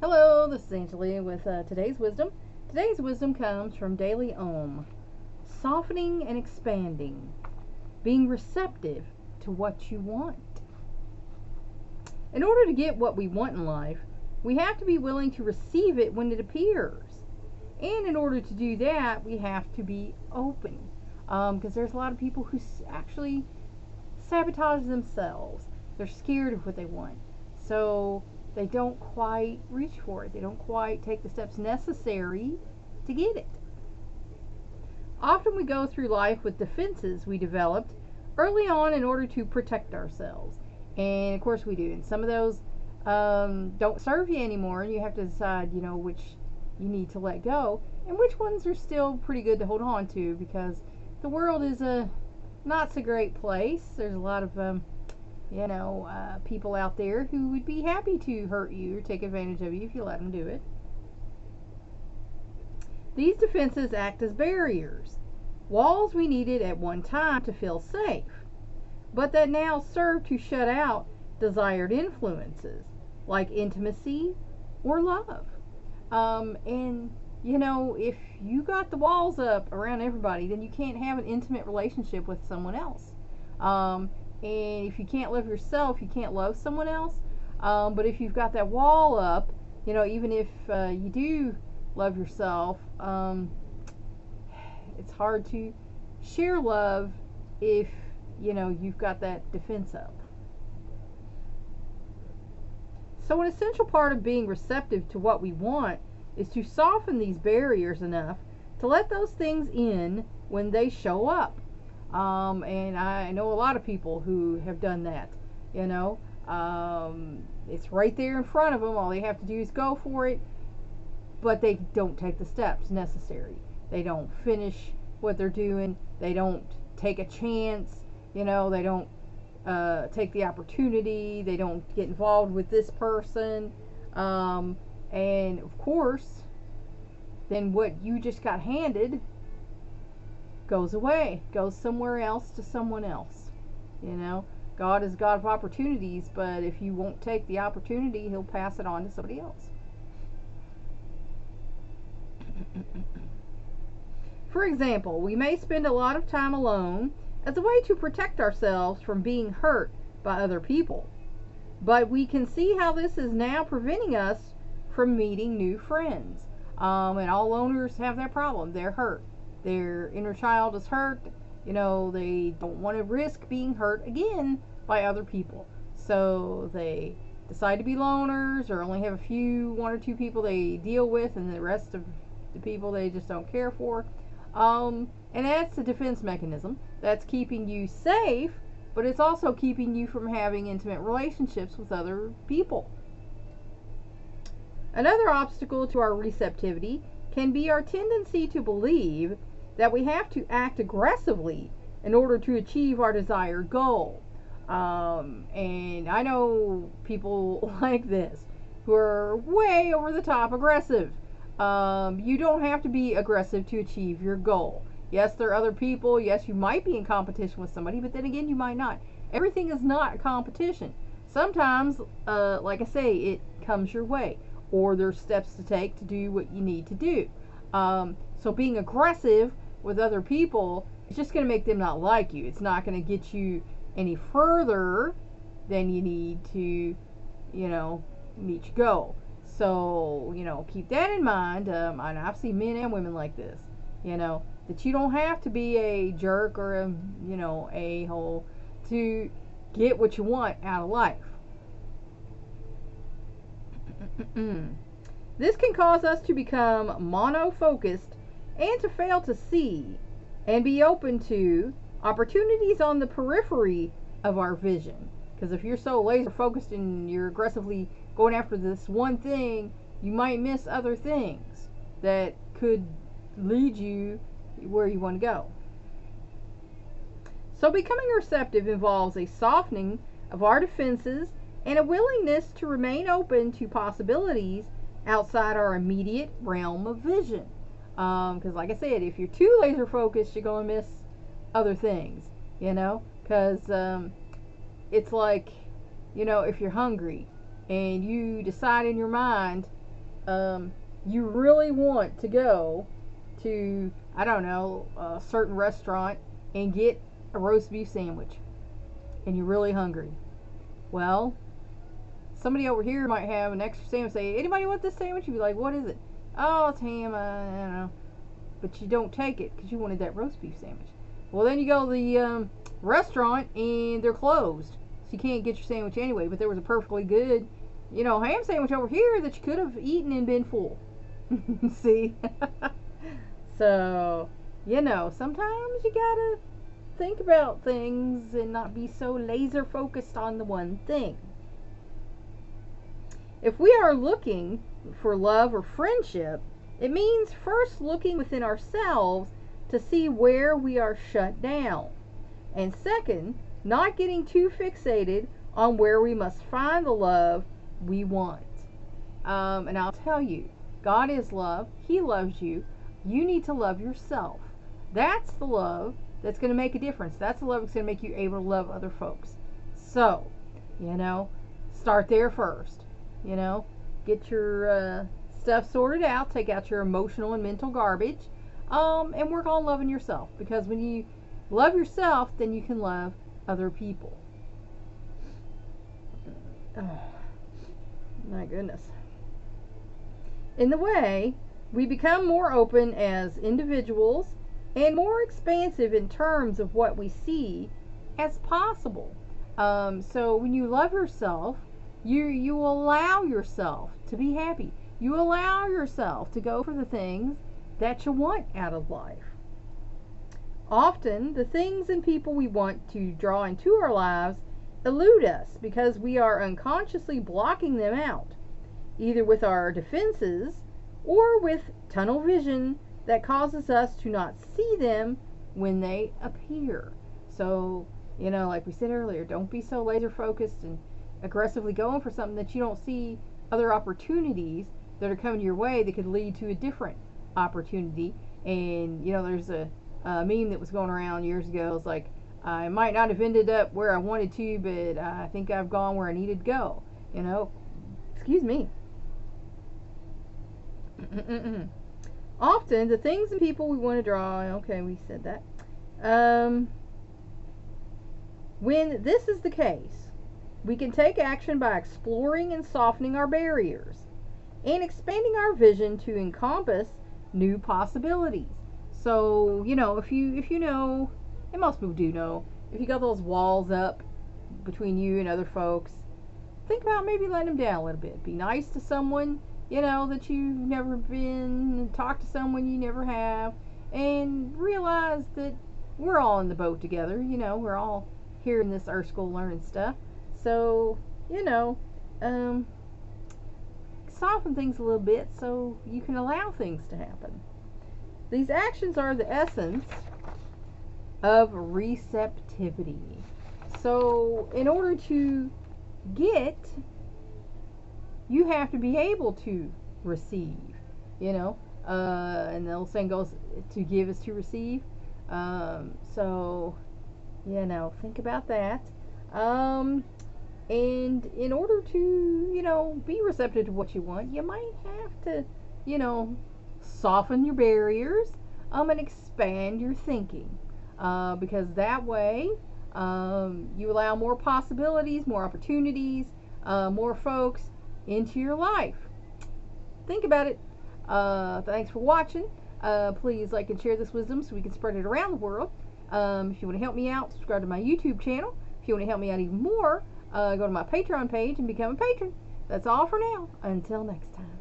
Hello, this is Angelia with today's wisdom. Today's wisdom comes from Daily Om. Softening and expanding. Being receptive to what you want. In order to get what we want in life, we have to be willing to receive it when it appears. And in order to do that, we have to be open. Because there's a lot of people who actually sabotage themselves. They're scared of what they want. So they don't quite reach for it. They don't quite take the steps necessary to get it. Often we go through life with defenses we developed early on in order to protect ourselves. And of course we do. And some of those don't serve you anymore. And you have to decide, which you need to let go and which ones are still pretty good to hold on to, because the world is a not so great place. There's a lot of people out there who would be happy to hurt you or take advantage of you if you let them do it. These defenses act as barriers, walls we needed at one time to feel safe, but that now serve to shut out desired influences like intimacy or love. If you got the walls up around everybody, then you can't have an intimate relationship with someone else. And if you can't love yourself, you can't love someone else. But if you've got that wall up, even if you do love yourself, it's hard to share love if, you've got that defense up. So an essential part of being receptive to what we want is to soften these barriers enough to let those things in when they show up. And I know a lot of people who have done that. It's right there in front of them. All they have to do is go for it, but they don't take the steps necessary. They don't finish what they're doing. They don't take a chance. They don't take the opportunity. They don't get involved with this person. And of course, then what you just got handed goes away, goes somewhere else to someone else. God is God of opportunities, but if you won't take the opportunity, he'll pass it on to somebody else. For example, we may spend a lot of time alone as a way to protect ourselves from being hurt by other people. But we can see how this is now preventing us from meeting new friends. And all loners have that problem. They're hurt. Their inner child is hurt. They don't want to risk being hurt again by other people. So they decide to be loners, or only have one or two people they deal with, and the rest of the people they just don't care for. And that's a defense mechanism. That's keeping you safe, but it's also keeping you from having intimate relationships with other people. Another obstacle to our receptivity can be our tendency to believe that we have to act aggressively in order to achieve our desired goal. And I know people like this who are way over the top aggressive. You don't have to be aggressive to achieve your goal. Yes, there are other people. Yes, you might be in competition with somebody, but then again, you might not. Everything is not a competition. Sometimes, like I say, it comes your way, or there's steps to take to do what you need to do. So being aggressive with other people is just going to make them not like you. It's not going to get you any further than you need to, meet your goal. So, keep that in mind. And I've seen men and women like this, that you don't have to be a jerk or a-hole to get what you want out of life. This can cause us to become mono-focused and to fail to see and be open to opportunities on the periphery of our vision. Because if you're so laser focused and you're aggressively going after this one thing, you might miss other things that could lead you where you want to go. So becoming receptive involves a softening of our defenses and a willingness to remain open to possibilities outside our immediate realm of vision. Because like I said, if you're too laser focused, you're going to miss other things, because it's like, if you're hungry and you decide in your mind you really want to go to, I don't know, a certain restaurant and get a roast beef sandwich, and you're really hungry. Well, somebody over here might have an extra sandwich. Say, anybody want this sandwich? You'd be like, what is it? Oh, it's ham. I don't know. But you don't take it because you wanted that roast beef sandwich. Well, then you go to the restaurant and they're closed, so you can't get your sandwich anyway. But there was a perfectly good, ham sandwich over here that you could have eaten and been full. See? So, sometimes you gotta think about things and not be so laser focused on the one thing. If we are looking for love or friendship, it means first looking within ourselves to see where we are shut down. And second, not getting too fixated on where we must find the love we want. And I'll tell you, God is love. He loves you. You need to love yourself. That's the love that's going to make a difference. That's the love that's going to make you able to love other folks. So, start there first. Get your stuff sorted out. Take out your emotional and mental garbage. And work on loving yourself. Because when you love yourself, then you can love other people. Oh, my goodness. In the way, we become more open as individuals and more expansive in terms of what we see as possible. So when you love yourself, you allow yourself to be happy. You allow yourself to go for the things that you want out of life. Often, the things and people we want to draw into our lives elude us because we are unconsciously blocking them out, either with our defenses or with tunnel vision that causes us to not see them when they appear. So, like we said earlier, don't be so laser focused and aggressively going for something that you don't see other opportunities that are coming your way that could lead to a different opportunity. And there's a meme that was going around years ago. It's like, I might not have ended up where I wanted to, but I think I've gone where I needed to go. Excuse me. Often the things and people we want to draw, okay, we said that. When this is the case, we can take action by exploring and softening our barriers and expanding our vision to encompass new possibilities. So, if you know, and most people do know, if you got those walls up between you and other folks, think about maybe letting them down a little bit. Be nice to someone, that you've never been, talk to someone you never have, and realize that we're all in the boat together. We're all here in this Earth School learning stuff. So, soften things a little bit so you can allow things to happen. These actions are the essence of receptivity. So, in order to get, you have to be able to receive, and the old saying goes, to give is to receive. So, think about that. And in order to, be receptive to what you want, you might have to, soften your barriers, and expand your thinking. Because that way, you allow more possibilities, more opportunities, more folks into your life. Think about it. Thanks for watching. Please like and share this wisdom so we can spread it around the world. If you want to help me out, subscribe to my YouTube channel. If you want to help me out even more, go to my Patreon page and become a patron. That's all for now. Until next time.